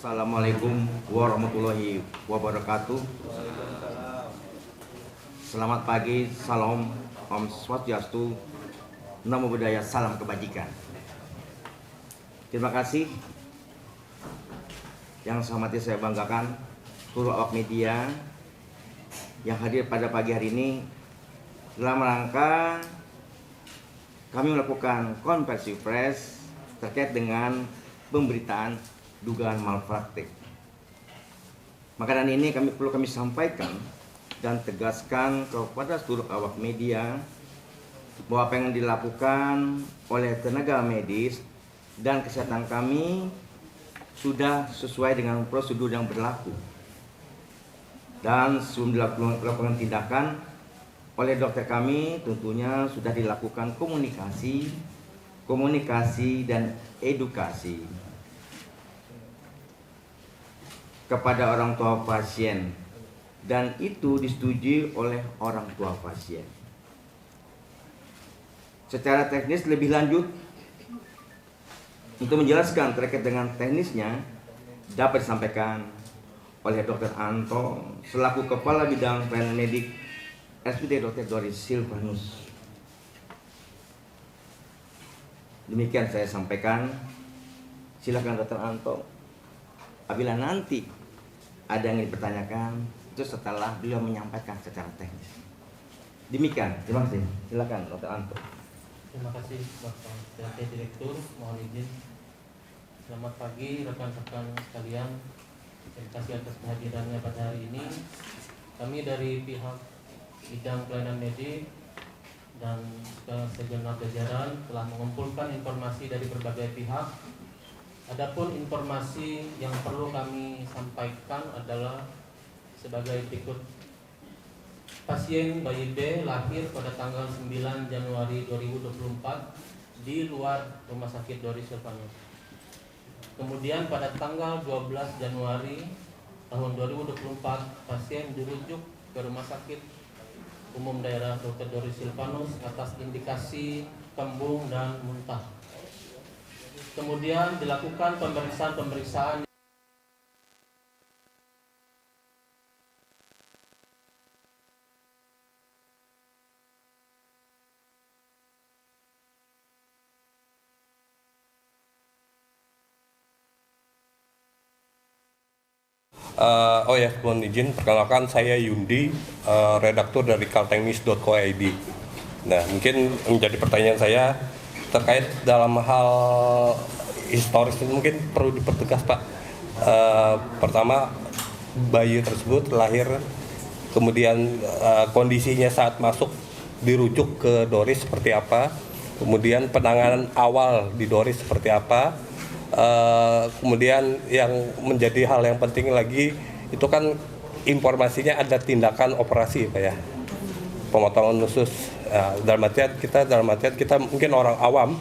Assalamualaikum warahmatullahi wabarakatuh. Selamat pagi, salam, Om Swastiastu, Namo Buddhaya, salam kebajikan. Terima kasih yang saya hormati, saya banggakan seluruh awak media yang hadir pada pagi hari ini dalam rangka kami melakukan konversi pers terkait dengan pemberitaan dugaan malpraktik. Maka dan ini perlu kami sampaikan dan tegaskan kepada seluruh awak media bahwa apa yang dilakukan oleh tenaga medis dan kesehatan kami sudah sesuai dengan prosedur yang berlaku. Dan sebelum dilakukan tindakan oleh dokter kami, tentunya sudah dilakukan komunikasi dan edukasi kepada orang tua pasien, dan itu disetujui oleh orang tua pasien. Secara teknis lebih lanjut, untuk menjelaskan terkait dengan teknisnya dapat disampaikan oleh Dr. Anto selaku Kepala Bidang Pelayanan Medik RSUD Dr. Doris Silvanus. Demikian saya sampaikan. Silakan Dr. Anto, apabila nanti ada yang dipertanyakan, itu setelah beliau menyampaikan secara teknis. Demikian, terima kasih. Silakan Dr. Anto. Terima kasih Bapak PLT Direktur, mohon izin. Selamat pagi rekan-rekan sekalian. Terima kasih atas kehadirannya pada hari ini. Kami dari pihak bidang pelayanan medik dan segenap jajaran telah mengumpulkan informasi dari berbagai pihak. Adapun informasi yang perlu kami sampaikan adalah sebagai berikut. Pasien bayi B lahir pada tanggal 9 Januari 2024 di luar Rumah Sakit Doris Silvanus. Kemudian pada tanggal 12 Januari tahun 2024 pasien dirujuk ke Rumah Sakit Umum Daerah Dr. Doris Silvanus atas indikasi kembung dan muntah. Kemudian dilakukan pemeriksaan mohon izin, perkenalkan saya Yundi, redaktur dari kaltengnews.co.id. Nah, mungkin menjadi pertanyaan saya terkait dalam hal historis ini mungkin perlu dipertegas, Pak. Pertama, bayi tersebut lahir, kemudian kondisinya saat masuk dirujuk ke Doris seperti apa, kemudian penanganan awal di Doris seperti apa. Kemudian yang menjadi hal yang penting lagi itu kan informasinya ada tindakan operasi, Pak ya, pemotongan usus. Dalam artian kita mungkin orang awam,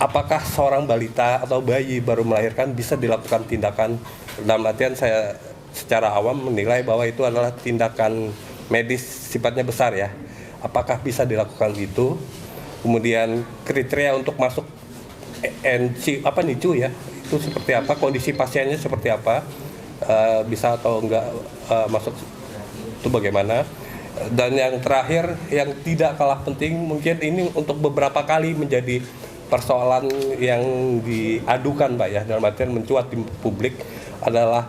apakah seorang balita atau bayi baru melahirkan bisa dilakukan tindakan? Dalam artian saya secara awam menilai bahwa itu adalah tindakan medis sifatnya besar ya. Apakah bisa dilakukan itu? Kemudian kriteria untuk masuk NICU ya, itu seperti apa, kondisi pasiennya seperti apa, bisa atau enggak masuk itu bagaimana. Dan yang terakhir yang tidak kalah penting, mungkin ini untuk beberapa kali menjadi persoalan yang diadukan, Pak ya, dalam artian mencuat di publik adalah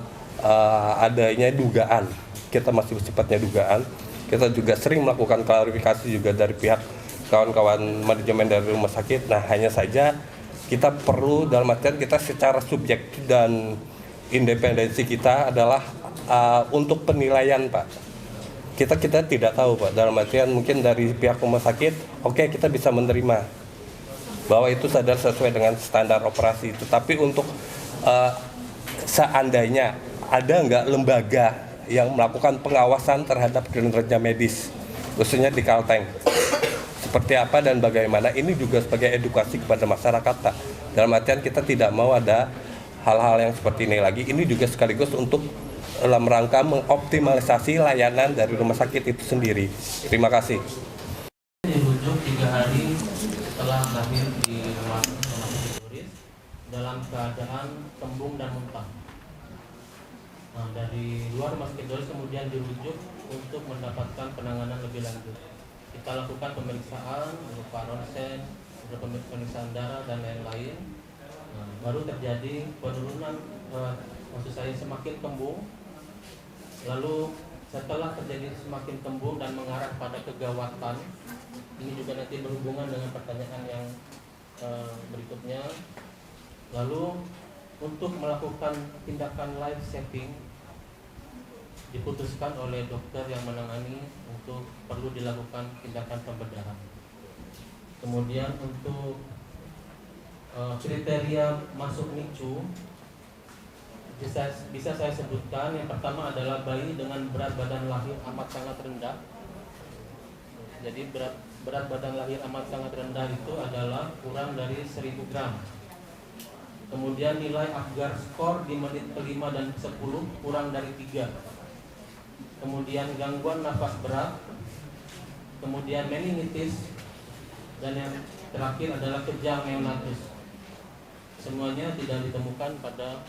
adanya dugaan. Kita masih sifatnya dugaan. Kita juga sering melakukan klarifikasi juga dari pihak kawan-kawan manajemen dari rumah sakit. Nah, hanya saja kita perlu, dalam artian kita secara subjektif dan independensi kita adalah untuk penilaian, Pak. Kita tidak tahu, Pak, dalam artian mungkin dari pihak rumah sakit, oke, kita bisa menerima bahwa itu sadar sesuai dengan standar operasi. Tetapi untuk seandainya ada nggak lembaga yang melakukan pengawasan terhadap kinerja medis, khususnya di Kalteng, seperti apa dan bagaimana, ini juga sebagai edukasi kepada masyarakat, Pak. Dalam artian kita tidak mau ada hal-hal yang seperti ini lagi. Ini juga sekaligus untuk dalam rangka mengoptimalisasi layanan dari rumah sakit itu sendiri. Terima kasih. Dirujuk 3 hari setelah lahir di rumah sakit Doris dalam dalam keadaan kembung dan muntah. Nah, dari luar rumah sakit Doris kemudian dirujuk untuk mendapatkan penanganan lebih lanjut. Kita lakukan pemeriksaan berupa ronsen, berupa pemeriksaan darah dan lain-lain. Nah, baru terjadi penurunan, maksud saya semakin kembung. Lalu setelah terjadi semakin kembung dan mengarah pada kegawatan, ini juga nanti berhubungan dengan pertanyaan yang berikutnya. Lalu untuk melakukan tindakan life saving diputuskan oleh dokter yang menangani untuk perlu dilakukan tindakan pembedahan. Kemudian untuk kriteria masuk NICU bisa saya sebutkan. Yang pertama adalah bayi dengan berat badan lahir amat sangat rendah. Jadi berat badan lahir amat sangat rendah itu adalah kurang dari 1000 gram. Kemudian nilai Apgar skor di menit kelima dan 10 kurang dari 3. Kemudian gangguan nafas berat, kemudian meningitis, dan yang terakhir adalah kejang neonatus. Semuanya tidak ditemukan pada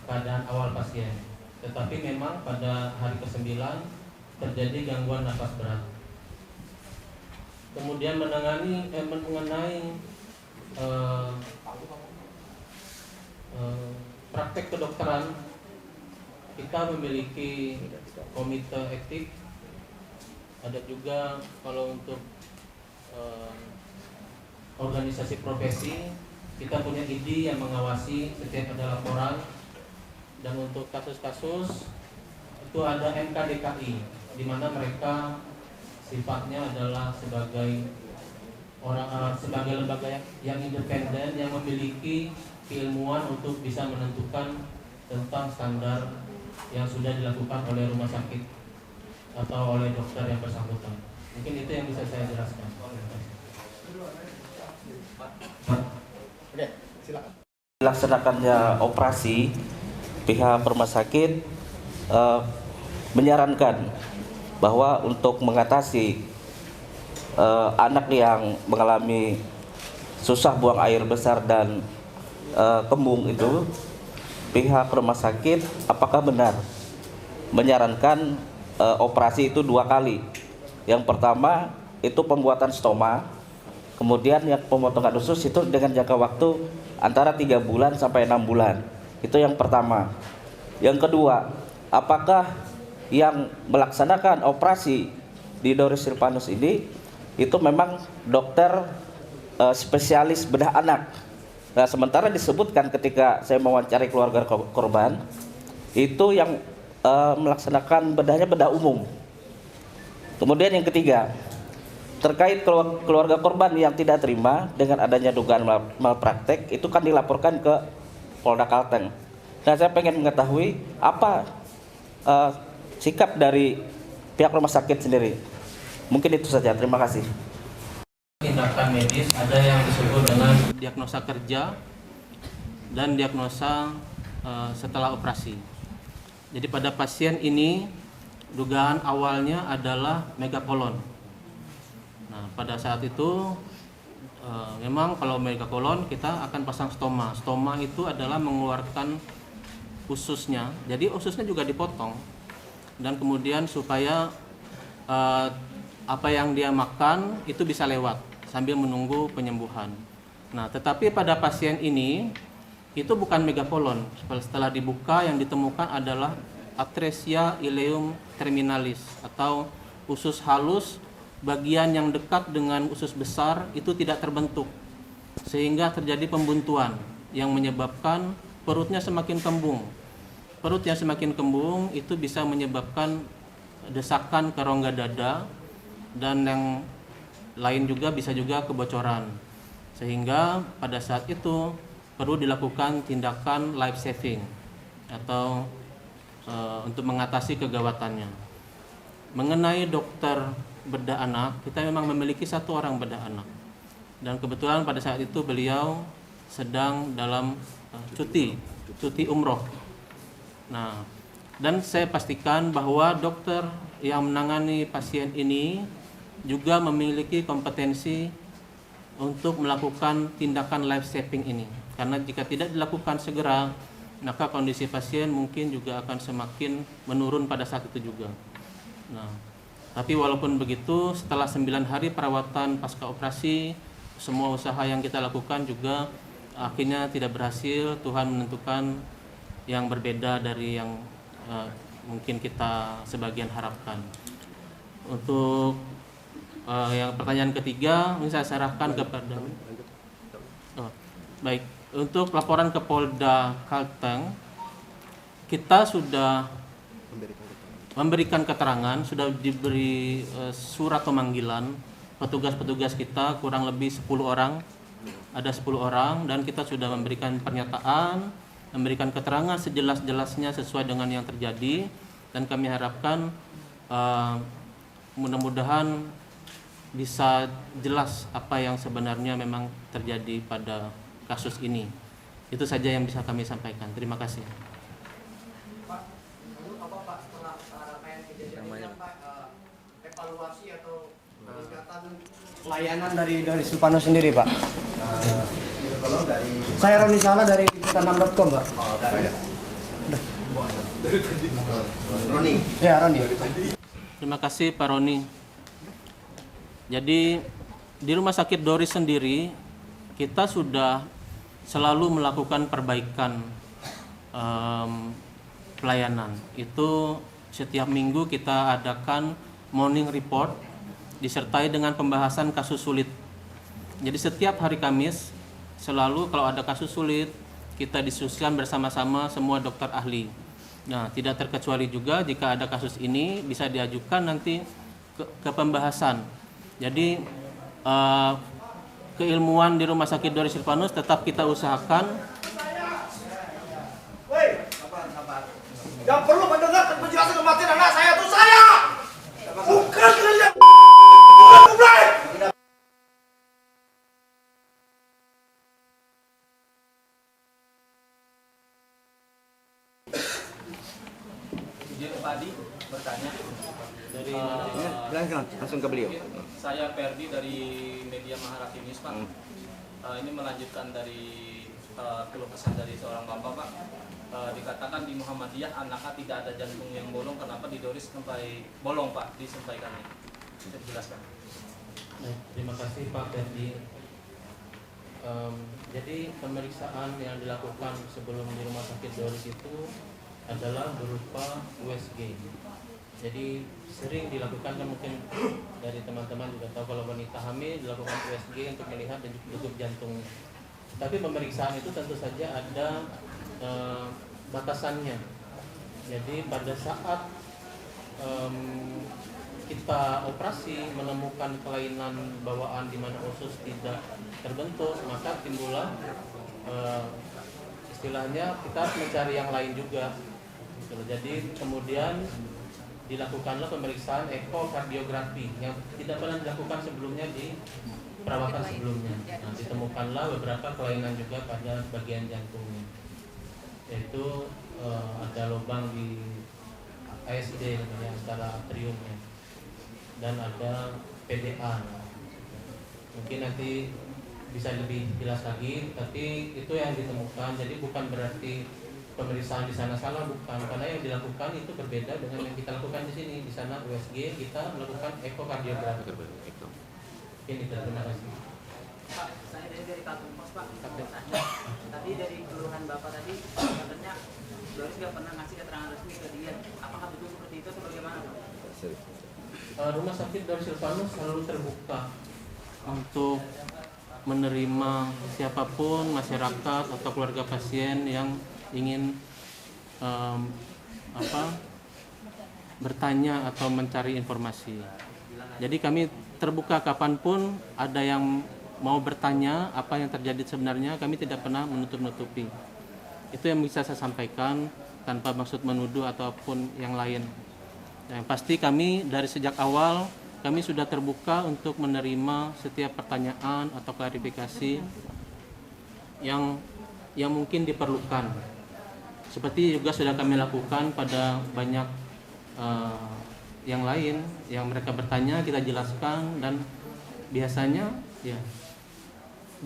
keadaan awal pasien, tetapi memang pada hari ke-9 terjadi gangguan nafas berat. Kemudian mengenai praktek kedokteran, kita memiliki komite etik. Ada juga kalau untuk organisasi profesi, kita punya ID yang mengawasi setiap ada laporan. Dan untuk kasus-kasus itu ada MKDKI, di mana mereka sifatnya adalah sebagai sebagai lembaga yang independen yang memiliki keilmuan untuk bisa menentukan tentang standar yang sudah dilakukan oleh rumah sakit atau oleh dokter yang bersangkutan. Mungkin itu yang bisa saya jelaskan. Oke, silakan. Dilaksanakannya operasi, pihak rumah sakit menyarankan bahwa untuk mengatasi anak yang mengalami susah buang air besar dan kembung itu, pihak rumah sakit apakah benar menyarankan operasi itu 2 kali. Yang pertama itu pembuatan stoma, kemudian yang pemotongan usus itu dengan jangka waktu antara 3 bulan sampai 6 bulan. Itu yang pertama. Yang kedua, apakah yang melaksanakan operasi di Doris Silvanus ini itu memang dokter spesialis bedah anak. Nah, sementara disebutkan ketika saya mewawancari keluarga korban, itu yang melaksanakan bedahnya bedah umum. Kemudian yang ketiga, terkait keluarga korban yang tidak terima dengan adanya dugaan malpraktek, itu kan dilaporkan ke Polda Kalteng. Nah, saya pengen mengetahui apa sikap dari pihak rumah sakit sendiri. Mungkin itu saja. Terima kasih. Tindakan medis ada yang disebut dengan diagnosa kerja dan diagnosa setelah operasi. Jadi pada pasien ini dugaan awalnya adalah megakolon. Nah, pada saat itu memang kalau megakolon kita akan pasang stoma. Stoma itu adalah mengeluarkan ususnya. Jadi ususnya juga dipotong dan kemudian supaya apa yang dia makan itu bisa lewat sambil menunggu penyembuhan. Nah, tetapi pada pasien ini itu bukan megakolon. Setelah dibuka yang ditemukan adalah atresia ileum terminalis atau usus halus bagian yang dekat dengan usus besar itu tidak terbentuk sehingga terjadi pembuntuan yang menyebabkan perutnya semakin kembung. Perut yang semakin kembung itu bisa menyebabkan desakan ke rongga dada dan yang lain juga bisa juga kebocoran. Sehingga pada saat itu perlu dilakukan tindakan life saving atau untuk mengatasi kegawatannya. Mengenai dokter bedah anak, kita memang memiliki 1 orang bedah anak. Dan kebetulan pada saat itu beliau sedang dalam cuti umroh. Nah, dan saya pastikan bahwa dokter yang menangani pasien ini juga memiliki kompetensi untuk melakukan tindakan life saving ini. Karena jika tidak dilakukan segera, maka kondisi pasien mungkin juga akan semakin menurun pada saat itu juga. Nah, tapi walaupun begitu, setelah 9 hari perawatan pasca operasi, semua usaha yang kita lakukan juga akhirnya tidak berhasil. Tuhan menentukan yang berbeda dari yang mungkin kita sebagian harapkan. Untuk yang pertanyaan ketiga, ini saya serahkan kepada. Baik, untuk laporan ke Polda Kalteng, kita sudah memberikan keterangan, sudah diberi surat pemanggilan petugas-petugas kita kurang lebih 10 orang, ada 10 orang, dan kita sudah memberikan pernyataan, memberikan keterangan sejelas-jelasnya sesuai dengan yang terjadi, dan kami harapkan mudah-mudahan bisa jelas apa yang sebenarnya memang terjadi pada kasus ini. Itu saja yang bisa kami sampaikan. Terima kasih. Pak, lalu apa Pak setelah rangkaian kejadian ini Pak, evaluasi atau peningkatan layanan dari Silvanus sendiri Pak? Saya Roni Salah dari liputan6.com Pak. Roni. Ya Roni. Terima kasih Pak Roni. Jadi di Rumah Sakit Doris sendiri kita sudah selalu melakukan perbaikan pelayanan. Itu setiap minggu kita adakan morning report disertai dengan pembahasan kasus sulit. Jadi setiap hari Kamis selalu kalau ada kasus sulit kita diskusikan bersama-sama semua dokter ahli. Nah, tidak terkecuali juga jika ada kasus ini bisa diajukan nanti ke pembahasan. Jadi keilmuan di Rumah Sakit Doris Silvanus tetap kita usahakan. Yang perlu mendengar penjelasan kematian anak saya itu saya, bukan kalian. Izin Pak Adi bertanya dari Silahkan langsung ke beliau. saya Perdi dari media Maharati News Pak. Ini melanjutkan dari keluh kesah dari seorang bapak Pak. Dikatakan di Muhammadiyah anaknya tidak ada jantung yang bolong, kenapa di Doris sampai bolong Pak, disampaikannya. Bisa dijelaskan. Terima kasih Pak Ferdi. Jadi pemeriksaan yang dilakukan sebelum di Rumah Sakit Doris itu adalah berupa USG. Jadi sering dilakukan, kan mungkin dari teman-teman juga tahu kalau wanita hamil dilakukan USG untuk melihat degup jantungnya. Tapi pemeriksaan itu tentu saja ada batasannya. Jadi pada saat kita operasi menemukan kelainan bawaan di mana usus tidak terbentuk, maka timbullah istilahnya kita harus mencari yang lain juga. Jadi kemudian dilakukanlah pemeriksaan ekokardiografi yang tidak pernah dilakukan sebelumnya di perawatan sebelumnya. Nah, ditemukanlah beberapa kelainan juga pada bagian jantungnya, yaitu ada lubang di ASD namanya, antara atriumnya, dan ada PDA. Mungkin nanti bisa lebih jelas lagi, tapi itu yang ditemukan. Jadi bukan berarti pemeriksaan di sana salah, bukan, karena yang dilakukan itu berbeda dengan yang kita lakukan di sini. Di sana USG, kita melakukan ekokardiografi. Ini terima kasih. Pak, saya dari Kalteng Pos Pak. Tadi dari keluhan Bapak tadi katanya Doris nggak pernah ngasih keterangan resmi ke dia. Apakah betul seperti itu atau bagaimana Pak? Rumah Sakit Doris Silvanus selalu terbuka untuk menerima siapapun, masyarakat atau keluarga pasien yang ingin bertanya atau mencari informasi. Jadi kami terbuka kapanpun ada yang mau bertanya apa yang terjadi sebenarnya, kami tidak pernah menutup-nutupi. Itu yang bisa saya sampaikan tanpa maksud menuduh ataupun yang lain. Yang pasti kami dari sejak awal kami sudah terbuka untuk menerima setiap pertanyaan atau klarifikasi yang mungkin diperlukan. Seperti juga sudah kami lakukan pada banyak yang lain yang mereka bertanya, kita jelaskan, dan biasanya ya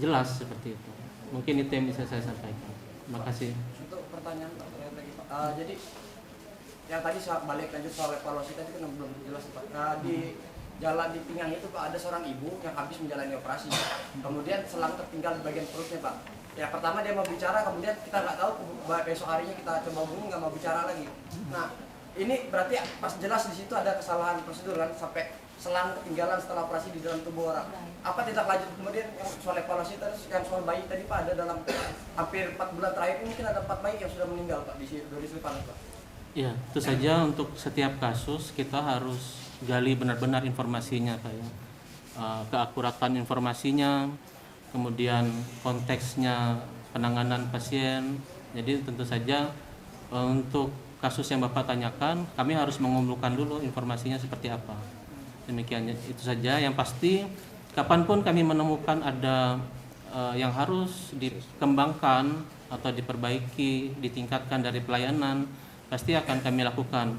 jelas seperti itu. Mungkin itu yang bisa saya sampaikan. Terima kasih. Untuk pertanyaan Pak terakhir lagi Pak. Jadi yang tadi balik lanjut soal evaluasi tadi kan belum jelas Pak. Di jalan di pinggang itu Pak ada seorang ibu yang habis menjalani operasi. Kemudian selang tertinggal di bagian perutnya Pak. Ya pertama dia mau bicara, kemudian kita nggak tahu besok harinya kita coba hubungi nggak mau bicara lagi. Nah ini berarti pas jelas di situ ada kesalahan prosedur kan sampai selang ketinggalan setelah operasi di dalam tubuh orang. Apa tidak lanjut kemudian yang soal evaluasi terus yang soal bayi tadi Pak ada dalam hampir 4 bulan terakhir ini mungkin ada 4 bayi yang sudah meninggal Pak di Silvanus Pak. Ya, itu saja untuk setiap kasus kita harus gali benar-benar informasinya Pak ya. Keakuratan informasinya, kemudian konteksnya penanganan pasien. Jadi tentu saja untuk kasus yang Bapak tanyakan, kami harus mengumpulkan dulu informasinya seperti apa. Demikian itu saja. Yang pasti kapanpun kami menemukan ada yang harus dikembangkan atau diperbaiki, ditingkatkan dari pelayanan, pasti akan kami lakukan.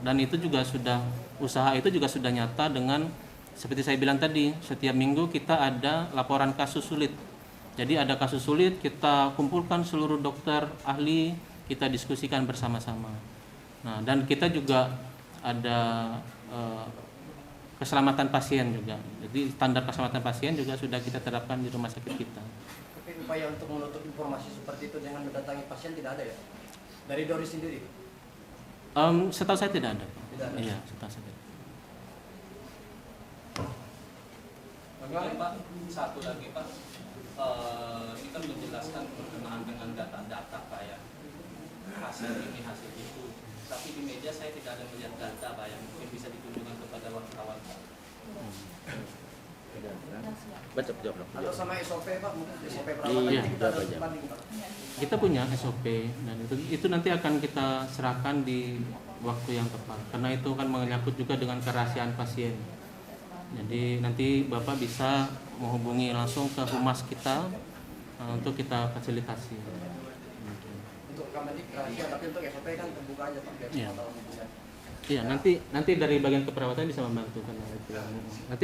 Dan itu juga sudah, usaha itu juga sudah nyata dengan seperti saya bilang tadi, setiap minggu kita ada laporan kasus sulit. Jadi ada kasus sulit, kita kumpulkan seluruh dokter ahli, kita diskusikan bersama-sama. Nah, dan kita juga ada keselamatan pasien juga. Jadi standar keselamatan pasien juga sudah kita terapkan di rumah sakit kita. Tapi upaya untuk menutup informasi seperti itu dengan mendatangi pasien tidak ada ya? Dari Doris sendiri? Setahu saya tidak ada. Tidak ada. Iya, setahu saya tidak. Mungkin Pak, satu lagi Pak, ini kan menjelaskan berkenaan dengan data-data Pak ya, hasil ini, hasil itu. Tapi di media saya tidak ada melihat data Pak yang mungkin bisa ditunjukkan kepada wartawan Pak. Baca jawab dong. Atau sama SOP Pak, mungkin SOP Iya, perawatan itu kita jawab harus aja. banding Pak. Kita punya SOP dan itu nanti akan kita serahkan di waktu yang tepat. Karena itu kan menyangkut juga dengan kerahasiaan pasien. Jadi nanti Bapak bisa menghubungi langsung ke humas kita untuk kita fasilitasi. Untuk Kemendik rahasia, tapi untuk SOP kan terbuka aja Pak. Biar Iya. semua tahu bisa. Iya, nanti dari bagian keperawatan bisa membantu kan itu.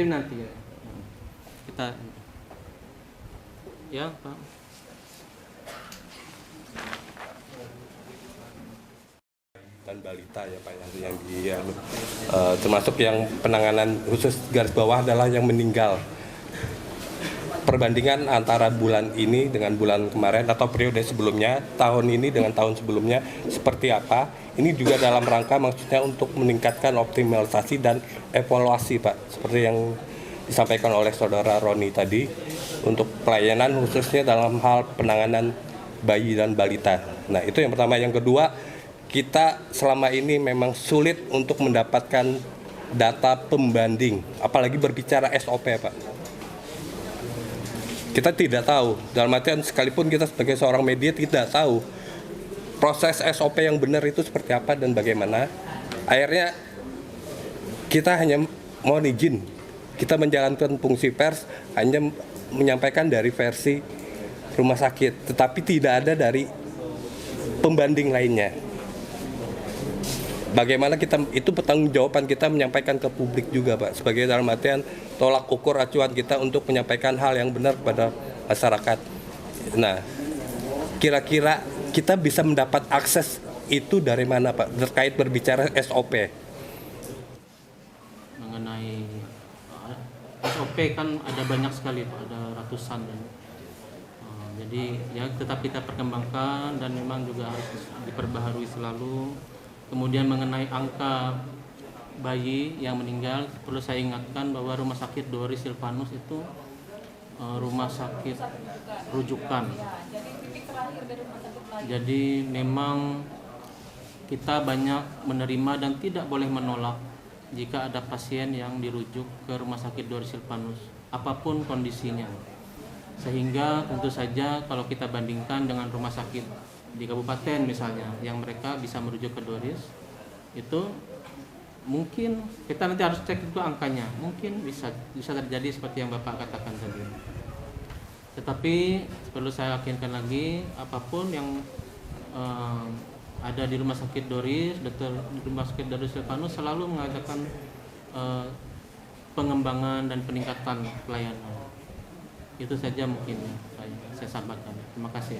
Nanti ya. Kita ya, Pak. Dan balita ya Pak yang termasuk yang penanganan khusus garis bawah adalah yang meninggal. Perbandingan antara bulan ini dengan bulan kemarin atau periode sebelumnya, tahun ini dengan tahun sebelumnya seperti apa? Ini juga dalam rangka maksudnya untuk meningkatkan optimalisasi dan evaluasi Pak, seperti yang disampaikan oleh Saudara Roni tadi untuk pelayanan khususnya dalam hal penanganan bayi dan balita. Nah itu yang pertama. Yang kedua, kita selama ini memang sulit untuk mendapatkan data pembanding, apalagi berbicara SOP Pak. Kita tidak tahu, dalam artian sekalipun kita sebagai seorang media tidak tahu proses SOP yang benar itu seperti apa dan bagaimana. Akhirnya kita hanya mohon izin, kita menjalankan fungsi pers hanya menyampaikan dari versi rumah sakit, tetapi tidak ada dari pembanding lainnya. Bagaimana kita, itu pertanggungjawaban kita menyampaikan ke publik juga Pak, sebagai dalam artian tolak ukur acuan kita untuk menyampaikan hal yang benar kepada masyarakat. Nah, kira-kira kita bisa mendapat akses itu dari mana Pak, terkait berbicara SOP? Mengenai SOP kan ada banyak sekali Pak, ada ratusan dan jadi ya tetap kita perkembangkan dan memang juga harus diperbaharui selalu. Kemudian mengenai angka bayi yang meninggal, perlu saya ingatkan bahwa Rumah Sakit Doris Silvanus itu rumah sakit rujukan. Jadi memang kita banyak menerima dan tidak boleh menolak jika ada pasien yang dirujuk ke Rumah Sakit Doris Silvanus, apapun kondisinya. Sehingga tentu saja kalau kita bandingkan dengan rumah sakit di kabupaten misalnya yang mereka bisa merujuk ke Doris, itu mungkin kita nanti harus cek itu angkanya, mungkin bisa terjadi seperti yang Bapak katakan tadi. Tetapi perlu saya yakinkan lagi, apapun yang ada di Rumah Sakit Doris, dokter di Rumah Sakit Doris Silvanus selalu mengadakan pengembangan dan peningkatan pelayanan. Itu saja mungkin saya sampaikan. Terima kasih.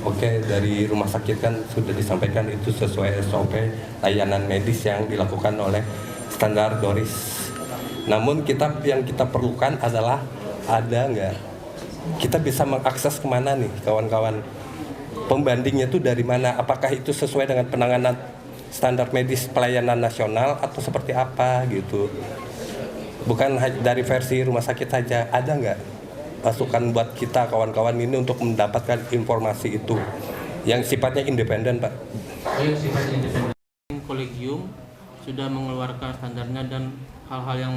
Oke, dari rumah sakit kan sudah disampaikan itu sesuai SOP layanan medis yang dilakukan oleh standar DORIS. Namun yang kita perlukan adalah ada nggak? Kita bisa mengakses kemana nih kawan-kawan? Pembandingnya itu dari mana? Apakah itu sesuai dengan penanganan standar medis pelayanan nasional atau seperti apa gitu? Bukan dari versi rumah sakit saja, ada nggak masukan buat kita kawan-kawan ini untuk mendapatkan informasi itu yang sifatnya independen, Pak? Yang sifatnya independen. Kolegium sudah mengeluarkan standarnya dan hal-hal yang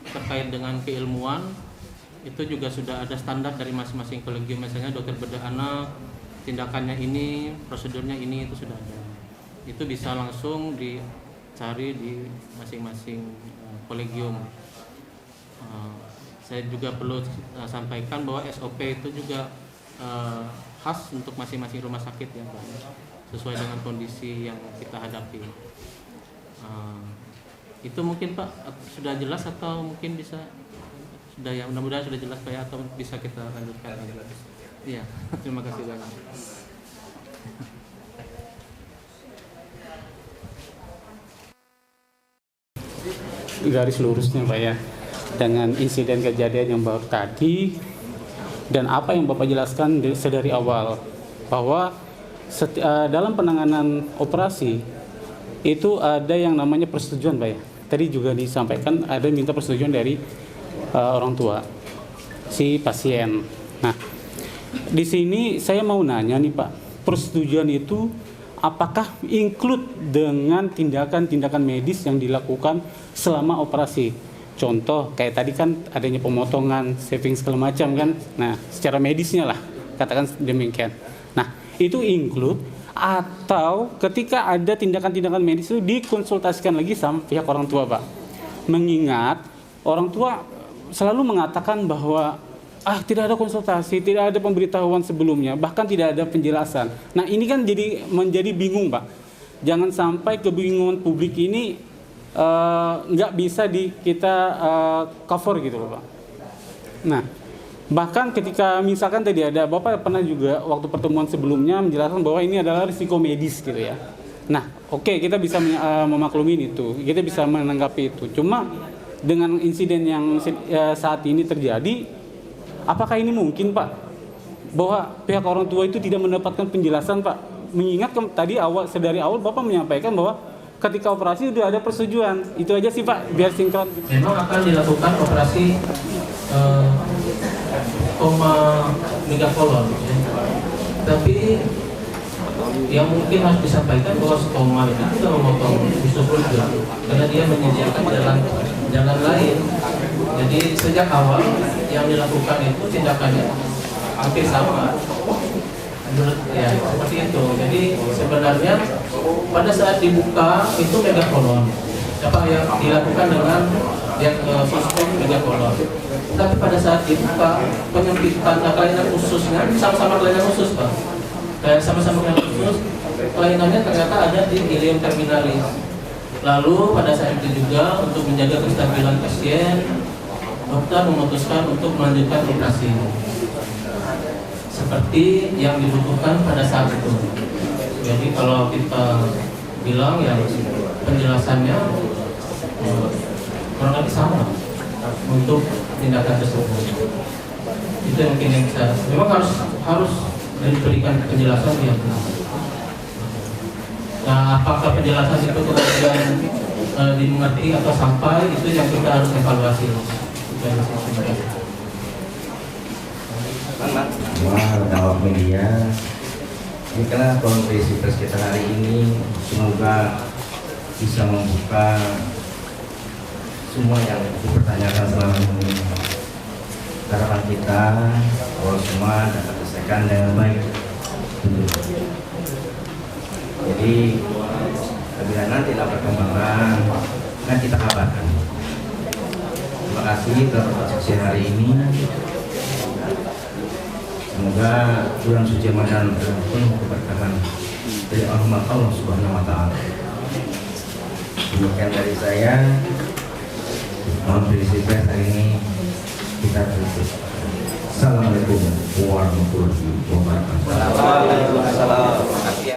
terkait dengan keilmuan itu juga sudah ada standar dari masing-masing kolegium. Misalnya dokter bedah anak, tindakannya ini, prosedurnya ini, itu sudah ada. Itu bisa langsung dicari di masing-masing kolegium. Saya juga perlu sampaikan bahwa SOP itu juga khas untuk masing-masing rumah sakit ya Pak, sesuai dengan kondisi yang kita hadapi. Itu mungkin Pak sudah jelas atau mungkin bisa sudah ya, mudah-mudahan sudah jelas Pak ya, atau bisa kita lanjutkan lagi. Iya, terima kasih banyak. Garis lurusnya Pak ya, dengan insiden kejadian yang baru tadi dan apa yang Bapak jelaskan sedari awal bahwa dalam penanganan operasi itu ada yang namanya persetujuan Pak ya. Tadi juga disampaikan ada minta persetujuan dari orang tua si pasien. Nah, di sini saya mau nanya nih Pak, persetujuan itu apakah include dengan tindakan-tindakan medis yang dilakukan selama operasi? Contoh kayak tadi kan adanya pemotongan, saving segala macam kan. Nah, secara medisnya lah katakan demikian. Nah, itu include atau ketika ada tindakan-tindakan medis itu dikonsultasikan lagi sama pihak orang tua, Pak. Mengingat orang tua selalu mengatakan bahwa tidak ada konsultasi, tidak ada pemberitahuan sebelumnya, bahkan tidak ada penjelasan. Nah, ini kan menjadi bingung, Pak. Jangan sampai kebingungan publik ini nggak bisa kita cover gitu loh Pak. Nah, bahkan ketika misalkan tadi ada Bapak pernah juga waktu pertemuan sebelumnya menjelaskan bahwa ini adalah risiko medis gitu ya. Nah, oke, kita bisa memaklumi itu, kita bisa menanggapi itu. Cuma dengan insiden yang saat ini terjadi, apakah ini mungkin Pak bahwa pihak orang tua itu tidak mendapatkan penjelasan Pak? Mengingat tadi sedari awal Bapak menyampaikan bahwa ketika operasi sudah ada persetujuan. Itu aja sih Pak, biar sinkron. Memang akan dilakukan operasi megakolon ya. Tapi yang mungkin harus disampaikan bahwa stoma itu juga memotong usus juga, karena dia menyediakan jalan lain. Jadi sejak awal yang dilakukan itu tindakannya hampir sama. Ya, seperti itu. Jadi sebenarnya pada saat dibuka itu megakolon, apa yang dilakukan dengan yang suspek megakolon. Tapi pada saat dibuka penyempitan kelainan ususnya sama-sama kelainan usus Pak. Kayak sama-sama kelainan usus, kelainannya ternyata ada di ileum terminalis. Lalu pada saat itu juga untuk menjaga kestabilan pasien, dokter memutuskan untuk melanjutkan operasi seperti yang dibutuhkan pada saat itu. Jadi kalau kita bilang ya penjelasannya kurang lebih sama untuk tindakan tersebut. Itu yang mungkin yang bisa. Memang harus diberikan penjelasan yang benar. Nah, apakah penjelasan itu kemudian dimengerti atau sampai, itu yang kita harus evaluasi. Wah, awak media, ini karena konferensi pers kita hari ini semoga bisa membuka semua yang dipertanyakan selama ini. Harapan kita bahwa semua dapat diselesaikan dengan baik. Jadi apabila nanti ada perkembangan, kan kita kabarkan. Terima kasih telah bersaksi hari ini. Semoga bulan suci Ramadan penuh keberkahan dari Allah Subhanahu wa taala. Demikian dari saya. konferensi pers hari ini kita tutup. Assalamualaikum warahmatullahi wabarakatuh. Waalaikumsalam.